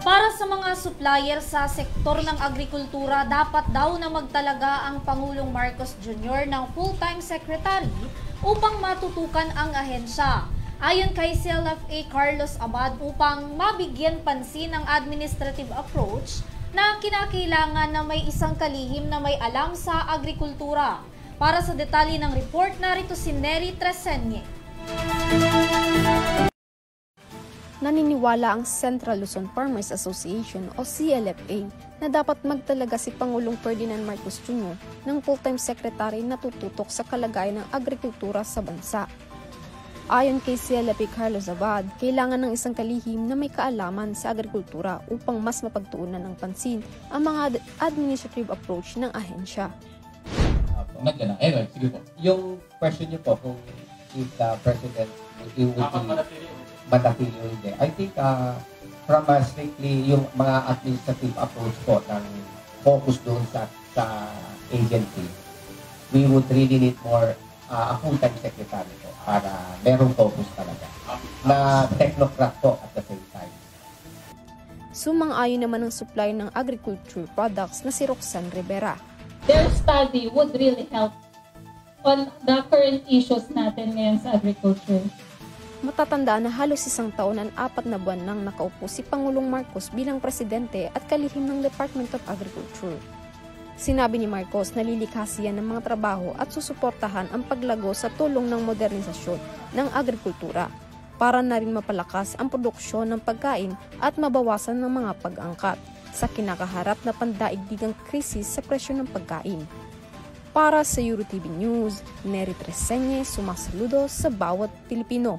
Para sa mga supplier sa sektor ng agrikultura, dapat daw na magtalaga ang Pangulong Marcos Jr. ng full-time secretary upang matutukan ang ahensya. Ayon kay CLFA Carlos Abad, upang mabigyan pansin ang administrative approach na kinakailangan na may isang kalihim na may alam sa agrikultura. Para sa detalye ng report, narito si Neri Tresenye. Naniniwala ang Central Luzon Farmers Association o CLFA na dapat magtalaga si Pangulong Ferdinand Marcos Jr. ng full-time secretary na tututok sa kalagayan ng agrikultura sa bansa. Ayon kay CLFA Carlos Abad, kailangan ng isang kalihim na may kaalaman sa agrikultura upang mas mapagtuunan ng pansin ang mga administrative approach ng ahensya. Anyway, sige po. Yung question niyo po kung if the President will be manatili o hindi. I think from strictly yung mga administrative approach po ng focus doon sa agency, we would really need more a full-time secretary po para merong focus talaga na technocrat po at the same time. Sumang-ayon naman ang supply ng agriculture products na si Roxanne Rivera. Their study would really help on the current issues natin ngayon sa agriculture. Matatandaan na halos isang taon at 4 na buwan nang nakaupo si Pangulong Marcos bilang presidente at kalihim ng Department of Agriculture. Sinabi ni Marcos na lilikha siya ng mga trabaho at susuportahan ang paglago sa tulong ng modernisasyon ng agrikultura para na rin mapalakas ang produksyon ng pagkain at mabawasan ng mga pag-angkat sa kinakaharap na pandaigdigang krisis sa presyo ng pagkain. Para sa EuroTV News, Neri Tresenye, sumasaludo sa bawat Pilipino.